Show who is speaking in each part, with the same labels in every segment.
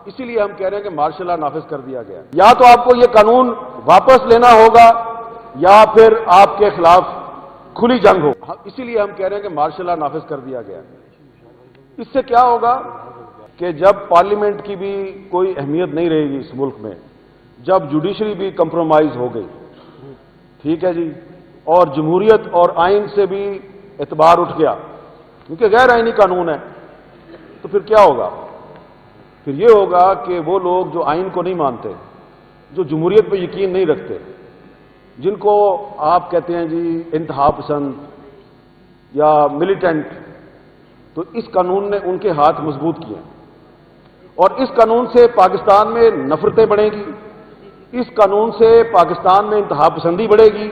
Speaker 1: اسی لیے ہم کہہ رہے ہیں کہ مارشل لا نافذ کر دیا گیا ہے. یا تو آپ کو یہ قانون واپس لینا ہوگا یا پھر آپ کے خلاف کھلی جنگ ہو. اسی لیے ہم کہہ رہے ہیں کہ مارشل لا نافذ کر دیا گیا ہے. اس سے کیا ہوگا کہ جب پارلیمنٹ کی بھی کوئی اہمیت نہیں رہے گی اس ملک میں، جب جوڈیشری بھی کمپرومائز ہو گئی، ٹھیک ہے جی، اور جمہوریت اور آئین سے بھی اعتبار اٹھ گیا کیونکہ غیر آئینی قانون ہے، تو پھر کیا ہوگا؟ پھر یہ ہوگا کہ وہ لوگ جو آئین کو نہیں مانتے، جو جمہوریت پہ یقین نہیں رکھتے، جن کو آپ کہتے ہیں جی انتہا پسند یا ملیٹنٹ، تو اس قانون نے ان کے ہاتھ مضبوط کیے ہیں. اور اس قانون سے پاکستان میں نفرتیں بڑھیں گی، اس قانون سے پاکستان میں انتہا پسندی بڑھے گی،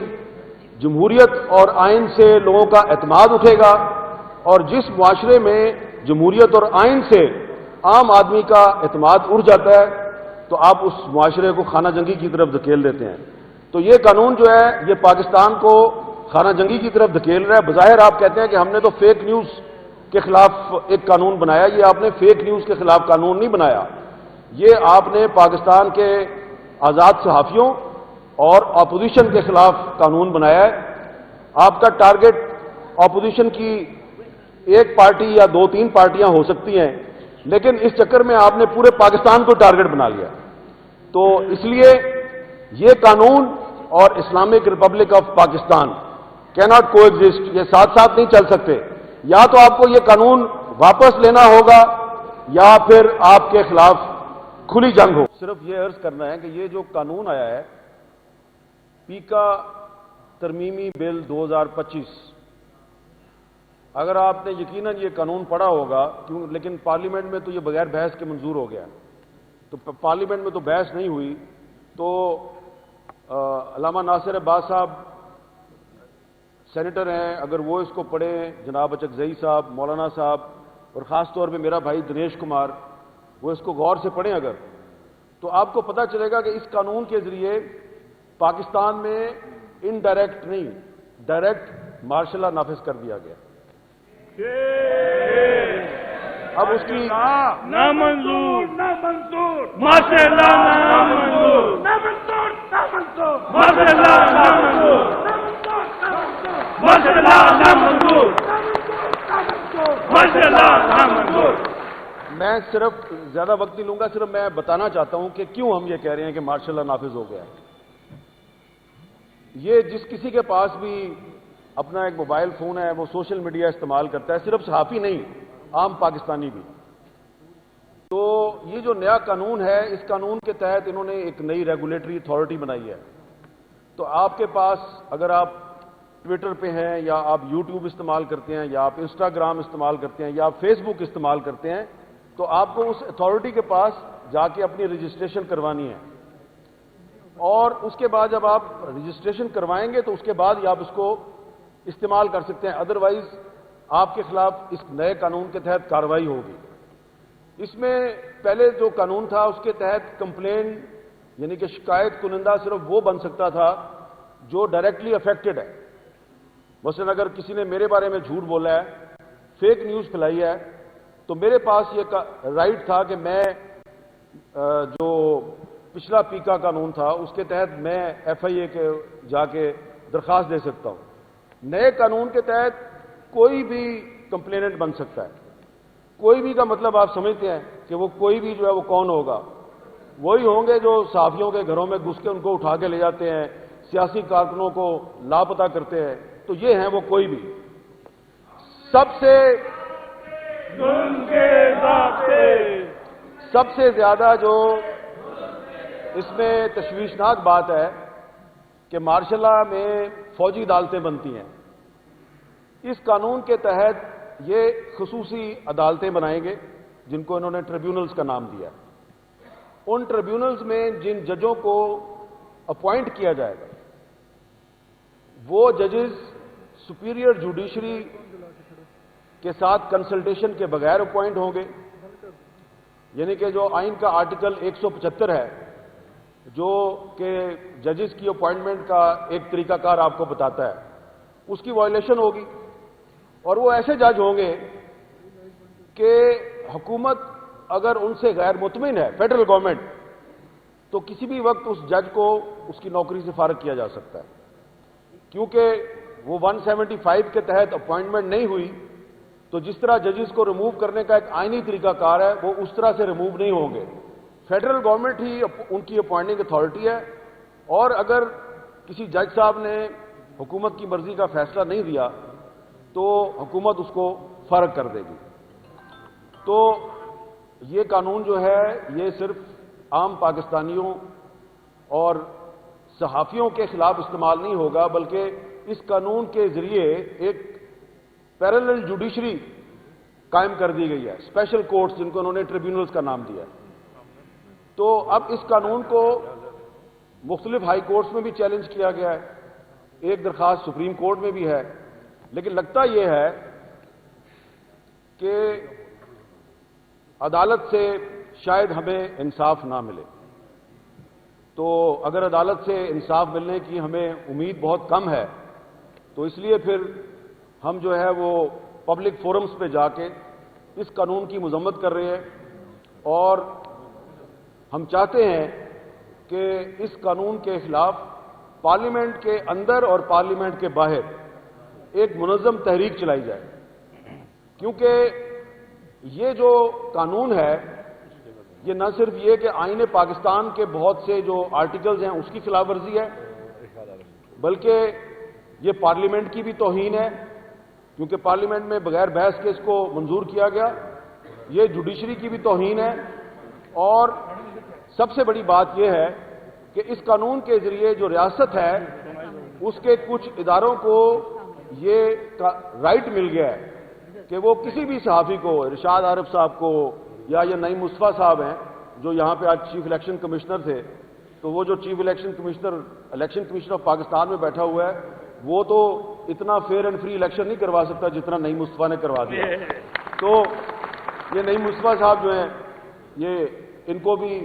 Speaker 1: جمہوریت اور آئین سے لوگوں کا اعتماد اٹھے گا، اور جس معاشرے میں جمہوریت اور آئین سے عام آدمی کا اعتماد اڑ جاتا ہے تو آپ اس معاشرے کو خانہ جنگی کی طرف دھکیل دیتے ہیں. تو یہ قانون جو ہے یہ پاکستان کو خانہ جنگی کی طرف دھکیل رہا ہے. بظاہر آپ کہتے ہیں کہ ہم نے تو فیک نیوز کے خلاف ایک قانون بنایا. یہ آپ نے فیک نیوز کے خلاف قانون نہیں بنایا، یہ آپ نے پاکستان کے آزاد صحافیوں اور اپوزیشن کے خلاف قانون بنایا ہے. آپ کا ٹارگٹ اپوزیشن کی ایک پارٹی یا دو تین پارٹیاں ہو سکتی ہیں، لیکن اس چکر میں آپ نے پورے پاکستان کو ٹارگٹ بنا لیا. تو اس لیے یہ قانون اور اسلامک ریپبلک آف پاکستان کی ناٹ کو ایگزسٹ، یہ ساتھ ساتھ نہیں چل سکتے. یا تو آپ کو یہ قانون واپس لینا ہوگا یا پھر آپ کے خلاف کھلی جنگ ہو. صرف یہ عرض کرنا ہے کہ یہ جو قانون آیا ہے پیکا ترمیمی بل 2025، اگر آپ نے یقیناً یہ قانون پڑھا ہوگا لیکن پارلیمنٹ میں تو یہ بغیر بحث کے منظور ہو گیا، تو پارلیمنٹ میں تو بحث نہیں ہوئی، تو علامہ ناصر عباس صاحب سینیٹر ہیں، اگر وہ اس کو پڑھیں، جناب اچکزئی صاحب، مولانا صاحب، اور خاص طور پہ میرا بھائی دنیش کمار، وہ اس کو غور سے پڑھیں اگر، تو آپ کو پتہ چلے گا کہ اس قانون کے ذریعے پاکستان میں انڈائریکٹ نہیں ڈائریکٹ مارشل لا نافذ کر دیا گیا. اب اس کی
Speaker 2: نامنظور ماشاء اللہ، نامنظور ماشاء اللہ، نامنظور ماشاء اللہ، نامنظور ماشاء اللہ، نامنظور.
Speaker 1: میں صرف زیادہ وقت نہیں لوں گا، صرف میں بتانا چاہتا ہوں کہ کیوں ہم یہ کہہ رہے ہیں کہ مارشل لا نافذ ہو گیا ہے. یہ جس کسی کے پاس بھی اپنا ایک موبائل فون ہے وہ سوشل میڈیا استعمال کرتا ہے، صرف صحافی نہیں، عام پاکستانی بھی. تو یہ جو نیا قانون ہے، اس قانون کے تحت انہوں نے ایک نئی ریگولیٹری اتھارٹی بنائی ہے. تو آپ کے پاس اگر آپ ٹویٹر پہ ہیں یا آپ یوٹیوب استعمال کرتے ہیں یا آپ انسٹاگرام استعمال کرتے ہیں یا آپ فیس بک استعمال کرتے ہیں، تو آپ کو اس اتھارٹی کے پاس جا کے اپنی رجسٹریشن کروانی ہے. اور اس کے بعد جب آپ رجسٹریشن کروائیں گے تو اس کے بعد ہی آپ اس کو استعمال کر سکتے ہیں، ادروائز آپ کے خلاف اس نئے قانون کے تحت کارروائی ہوگی. اس میں پہلے جو قانون تھا اس کے تحت کمپلین یعنی کہ شکایت کنندہ صرف وہ بن سکتا تھا جو ڈائریکٹلی افیکٹڈ ہے. مثلا اگر کسی نے میرے بارے میں جھوٹ بولا ہے، فیک نیوز پھیلائی ہے، تو میرے پاس یہ رائٹ تھا کہ میں جو پچھلا پیکا قانون تھا اس کے تحت میں ایف آئی اے کے جا کے درخواست دے سکتا ہوں. نئے قانون کے تحت کوئی بھی کمپلیننٹ بن سکتا ہے. کوئی بھی کا مطلب آپ سمجھتے ہیں کہ وہ کوئی بھی جو ہے وہ کون ہوگا؟ وہی ہوں گے جو صحافیوں کے گھروں میں گھس کے ان کو اٹھا کے لے جاتے ہیں، سیاسی کارکنوں کو لاپتہ کرتے ہیں. تو یہ ہیں وہ کوئی بھی. سب سے زیادہ جو اس میں تشویشناک بات ہے کہ مارشل لا میں فوجی عدالتیں بنتی ہیں. اس قانون کے تحت یہ خصوصی عدالتیں بنائیں گے جن کو انہوں نے ٹریبیونلز کا نام دیا. ان ٹریبیونلز میں جن ججوں کو اپوائنٹ کیا جائے گا وہ ججز سپیریئر جوڈیشری کے ساتھ کنسلٹیشن کے بغیر اپوائنٹ ہوں گے. یعنی کہ جو آئین کا آرٹیکل 175 ہے جو کہ ججز کی اپوائنٹمنٹ کا ایک طریقہ کار آپ کو بتاتا ہے، اس کی وائلیشن ہوگی. اور وہ ایسے جج ہوں گے کہ حکومت اگر ان سے غیر مطمئن ہے فیڈرل گورنمنٹ تو کسی بھی وقت اس جج کو اس کی نوکری سے فارغ کیا جا سکتا ہے، کیونکہ وہ 175 کے تحت اپوائنٹمنٹ نہیں ہوئی تو جس طرح ججز کو ریموو کرنے کا ایک آئینی طریقہ کار ہے وہ اس طرح سے ریموو نہیں ہوں گے۔ فیڈرل گورنمنٹ ہی ان کی اپوائنٹنگ اتھارٹی ہے، اور اگر کسی جج صاحب نے حکومت کی مرضی کا فیصلہ نہیں دیا تو حکومت اس کو فارغ کر دے گی۔ تو یہ قانون جو ہے یہ صرف عام پاکستانیوں اور صحافیوں کے خلاف استعمال نہیں ہوگا، بلکہ اس قانون کے ذریعے ایک پیرلل جوڈیشری قائم کر دی گئی ہے، اسپیشل کورٹس جن کو انہوں نے ٹریبیونلز کا نام دیا ہے۔ تو اب اس قانون کو مختلف ہائی کورٹس میں بھی چیلنج کیا گیا ہے، ایک درخواست سپریم کورٹ میں بھی ہے، لیکن لگتا یہ ہے کہ عدالت سے شاید ہمیں انصاف نہ ملے۔ تو اگر عدالت سے انصاف ملنے کی ہمیں امید بہت کم ہے تو اس لیے پھر ہم جو ہے وہ پبلک فورمز پہ جا کے اس قانون کی مذمت کر رہے ہیں، اور ہم چاہتے ہیں کہ اس قانون کے خلاف پارلیمنٹ کے اندر اور پارلیمنٹ کے باہر ایک منظم تحریک چلائی جائے، کیونکہ یہ جو قانون ہے یہ نہ صرف یہ کہ آئین پاکستان کے بہت سے جو آرٹیکلز ہیں اس کی خلاف ورزی ہے، بلکہ یہ پارلیمنٹ کی بھی توہین ہے، کیونکہ پارلیمنٹ میں بغیر بحث کے اس کو منظور کیا گیا۔ یہ جوڈیشری کی بھی توہین ہے، اور سب سے بڑی بات یہ ہے کہ اس قانون کے ذریعے جو ریاست ہے اس کے کچھ اداروں کو یہ رائٹ مل گیا ہے کہ وہ کسی بھی صحافی کو، ارشاد عارف صاحب کو یا یہ نعیم مصطفیٰ صاحب ہیں جو یہاں پہ آج چیف الیکشن کمشنر تھے، تو وہ جو chief election commissioner of Pakistan میں بیٹھا ہوا ہے وہ تو اتنا فیئر اینڈ فری الیکشن نہیں کروا سکتا جتنا نعیم مصطفیٰ نے کروا دیا۔ تو یہ نعیم مصطفیٰ صاحب جو ہیں یہ ان کو بھی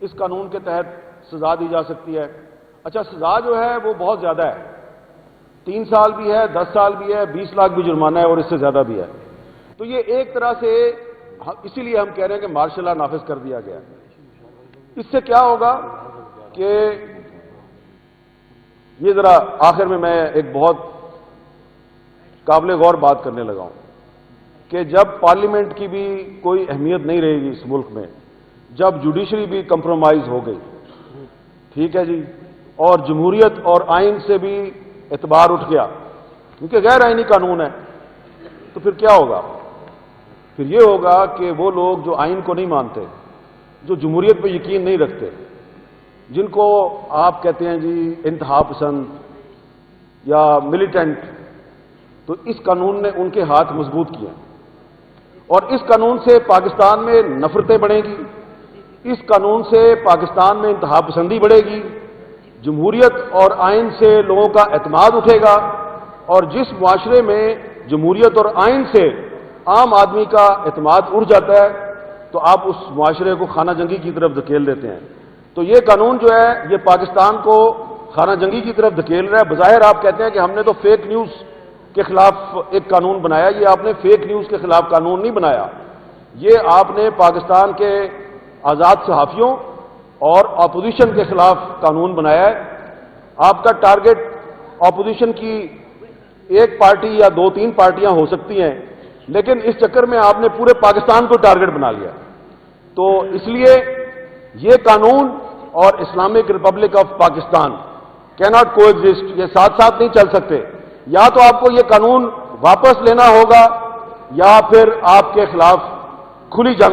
Speaker 1: اس قانون کے تحت سزا دی جا سکتی ہے۔ اچھا، سزا جو ہے وہ بہت زیادہ ہے، 3 سال بھی ہے، 10 سال بھی ہے، 20 لاکھ بھی جرمانہ ہے، اور اس سے زیادہ بھی ہے۔ تو یہ ایک طرح سے اسی لیے ہم کہہ رہے ہیں کہ مارشل لا نافذ کر دیا گیا۔ اس سے کیا ہوگا کہ یہ ذرا آخر میں ایک بہت قابل غور بات کرنے لگا ہوں کہ جب پارلیمنٹ کی بھی کوئی اہمیت نہیں رہے گی اس ملک میں، جب جوڈیشری بھی کمپرومائز ہو گئی، ٹھیک ہے جی، اور جمہوریت اور آئین سے بھی اعتبار اٹھ گیا کیونکہ غیر آئینی قانون ہے، تو پھر کیا ہوگا؟ پھر یہ ہوگا کہ وہ لوگ جو آئین کو نہیں مانتے، جو جمہوریت پہ یقین نہیں رکھتے، جن کو آپ کہتے ہیں جی انتہا پسند یا ملیٹنٹ، تو اس قانون نے ان کے ہاتھ مضبوط کیے، اور اس قانون سے پاکستان میں نفرتیں بڑھیں گی، اس قانون سے پاکستان میں انتہا پسندی بڑھے گی، جمہوریت اور آئین سے لوگوں کا اعتماد اٹھے گا، اور جس معاشرے میں جمہوریت اور آئین سے عام آدمی کا اعتماد اٹھ جاتا ہے تو آپ اس معاشرے کو خانہ جنگی کی طرف دھکیل دیتے ہیں۔ تو یہ قانون جو ہے یہ پاکستان کو خانہ جنگی کی طرف دھکیل رہا ہے۔ بظاہر آپ کہتے ہیں کہ ہم نے تو فیک نیوز کے خلاف ایک قانون بنایا، یہ آپ نے فیک نیوز کے خلاف قانون نہیں بنایا، یہ آپ نے پاکستان کے آزاد صحافیوں اور اپوزیشن کے خلاف قانون بنایا ہے۔ آپ کا ٹارگٹ اپوزیشن کی ایک پارٹی یا 2-3 پارٹیاں ہو سکتی ہیں، لیکن اس چکر میں آپ نے پورے پاکستان کو ٹارگٹ بنا لیا۔ تو اس لیے یہ قانون اور اسلامک ریپبلک آف پاکستان کیناٹ کو ایگزسٹ، یہ ساتھ ساتھ نہیں چل سکتے۔ یا تو آپ کو یہ قانون واپس لینا ہوگا یا پھر آپ کے خلاف کھلی جنگ